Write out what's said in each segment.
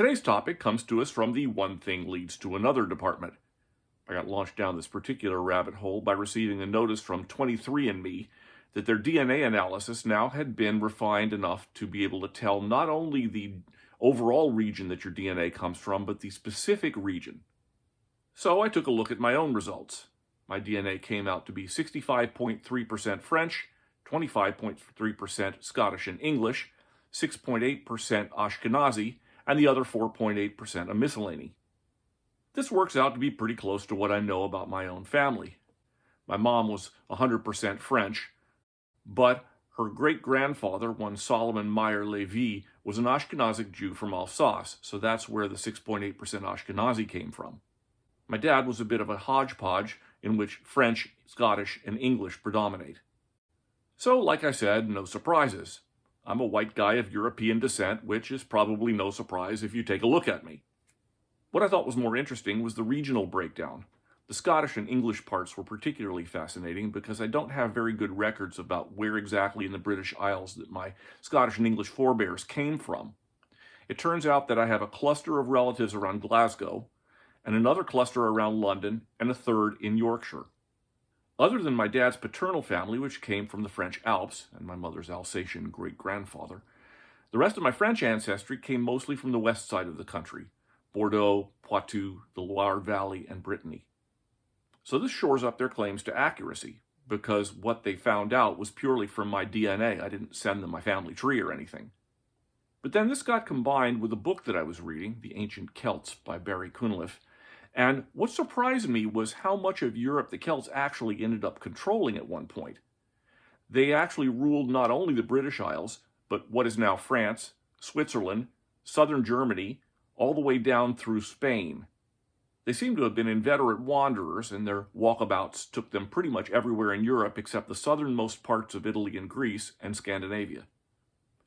Today's topic comes to us from the One Thing Leads to Another department. I got launched down this particular rabbit hole by receiving a notice from 23andMe that their DNA analysis now had been refined enough to be able to tell not only the overall region that your DNA comes from, but the specific region. So I took a look at my own results. My DNA came out to be 65.3% French, 25.3% Scottish and English, 6.8% Ashkenazi, and the other 4.8% a miscellany. This works out to be pretty close to what I know about my own family. My mom was 100% French, but her great-grandfather, one Solomon Meyer Levy, was an Ashkenazic Jew from Alsace, so that's where the 6.8% Ashkenazi came from. My dad was a bit of a hodgepodge in which French, Scottish, and English predominate. So, like I said, no surprises. I'm a white guy of European descent, which is probably no surprise if you take a look at me. What I thought was more interesting was the regional breakdown. The Scottish and English parts were particularly fascinating because I don't have very good records about where exactly in the British Isles that my Scottish and English forebears came from. It turns out that I have a cluster of relatives around Glasgow, and another cluster around London, and a third in Yorkshire. Other than my dad's paternal family, which came from the French Alps, and my mother's Alsatian great-grandfather, the rest of my French ancestry came mostly from the west side of the country, Bordeaux, Poitou, the Loire Valley, and Brittany. So this shores up their claims to accuracy, because what they found out was purely from my DNA. I didn't send them my family tree or anything. But then this got combined with a book that I was reading, The Ancient Celts by Barry Cunliffe, and what surprised me was how much of Europe the Celts actually ended up controlling at one point. They actually ruled not only the British Isles, but what is now France, Switzerland, southern Germany, all the way down through Spain. They seem to have been inveterate wanderers, and their walkabouts took them pretty much everywhere in Europe except the southernmost parts of Italy and Greece and Scandinavia.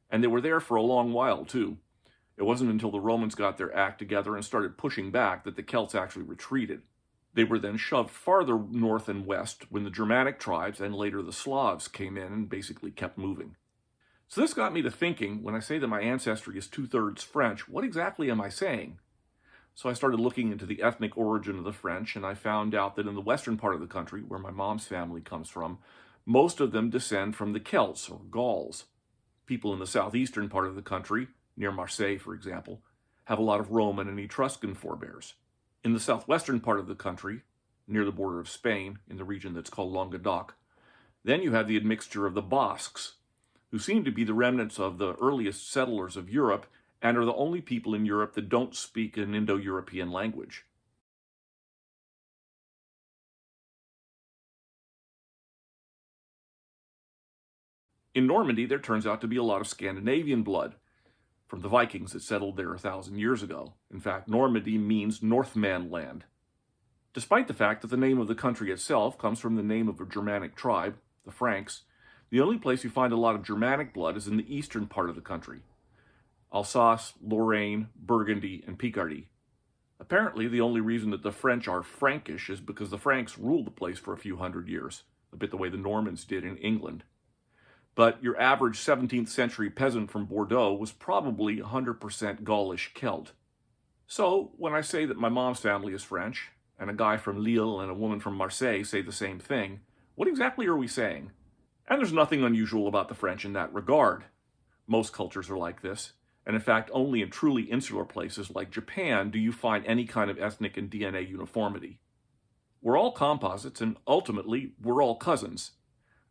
And they were there for a long while, too. It wasn't until the Romans got their act together and started pushing back that the Celts actually retreated. They were then shoved farther north and west when the Germanic tribes and later the Slavs came in and basically kept moving. So this got me to thinking, when I say that my ancestry is 2/3 French, what exactly am I saying? So I started looking into the ethnic origin of the French, and I found out that in the western part of the country, where my mom's family comes from, most of them descend from the Celts, or Gauls. People in the southeastern part of the country, near Marseille, for example, have a lot of Roman and Etruscan forebears. In the southwestern part of the country, near the border of Spain, in the region that's called Languedoc, then you have the admixture of the Basques, who seem to be the remnants of the earliest settlers of Europe and are the only people in Europe that don't speak an Indo-European language. In Normandy, there turns out to be a lot of Scandinavian blood, from the Vikings that settled there 1,000 years ago. In fact, Normandy means Northman land. Despite the fact that the name of the country itself comes from the name of a Germanic tribe, the Franks, the only place you find a lot of Germanic blood is in the eastern part of the country. Alsace, Lorraine, Burgundy, and Picardy. Apparently, the only reason that the French are Frankish is because the Franks ruled the place for a few hundred years, a bit the way the Normans did in England. But your average 17th century peasant from Bordeaux was probably 100% Gaulish Celt. So, when I say that my mom's family is French, and a guy from Lille and a woman from Marseille say the same thing, what exactly are we saying? And there's nothing unusual about the French in that regard. Most cultures are like this, and in fact, only in truly insular places like Japan do you find any kind of ethnic and DNA uniformity. We're all composites, and ultimately, we're all cousins.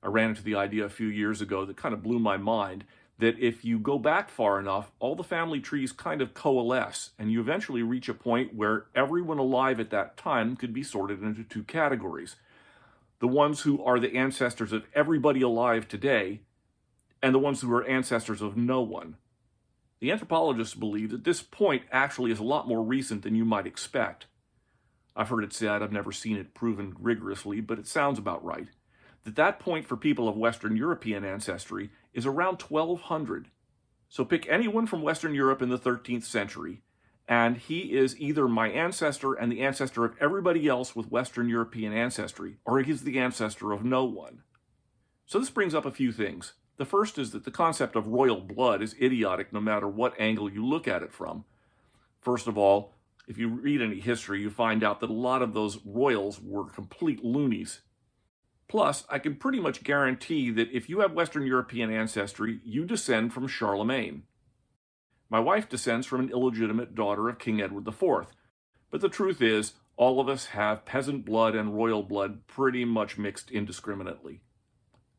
I ran into the idea a few years ago that kind of blew my mind, that if you go back far enough, all the family trees kind of coalesce, and you eventually reach a point where everyone alive at that time could be sorted into two categories. The ones who are the ancestors of everybody alive today, and the ones who are ancestors of no one. The anthropologists believe that this point actually is a lot more recent than you might expect. I've heard it said, I've never seen it proven rigorously, but it sounds about right, that point for people of Western European ancestry is around 1200. So pick anyone from Western Europe in the 13th century, and he is either my ancestor and the ancestor of everybody else with Western European ancestry, or he is the ancestor of no one. So this brings up a few things. The first is that the concept of royal blood is idiotic no matter what angle you look at it from. First of all, if you read any history, you find out that a lot of those royals were complete loonies. Plus, I can pretty much guarantee that if you have Western European ancestry, you descend from Charlemagne. My wife descends from an illegitimate daughter of King Edward IV, but the truth is, all of us have peasant blood and royal blood pretty much mixed indiscriminately.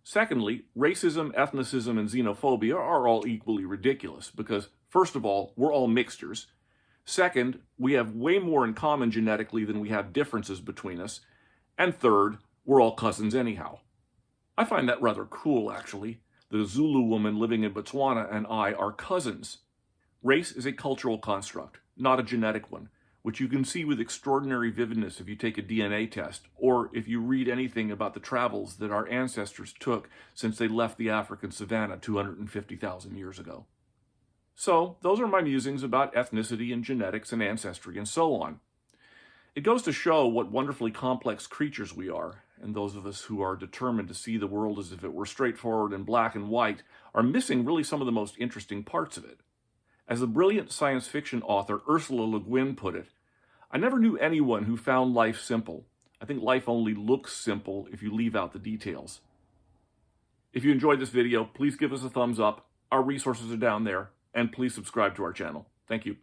Secondly, racism, ethnicism, and xenophobia are all equally ridiculous because, first of all, we're all mixtures. Second, we have way more in common genetically than we have differences between us. And third, we're all cousins anyhow. I find that rather cool, actually. The Zulu woman living in Botswana and I are cousins. Race is a cultural construct, not a genetic one, which you can see with extraordinary vividness if you take a DNA test, or if you read anything about the travels that our ancestors took since they left the African savanna 250,000 years ago. So, those are my musings about ethnicity and genetics and ancestry and so on. It goes to show what wonderfully complex creatures we are, and those of us who are determined to see the world as if it were straightforward and black and white are missing really some of the most interesting parts of it. As the brilliant science fiction author Ursula Le Guin put it, I never knew anyone who found life simple. I think life only looks simple if you leave out the details. If you enjoyed this video, please give us a thumbs up. Our resources are down there, and please subscribe to our channel. Thank you.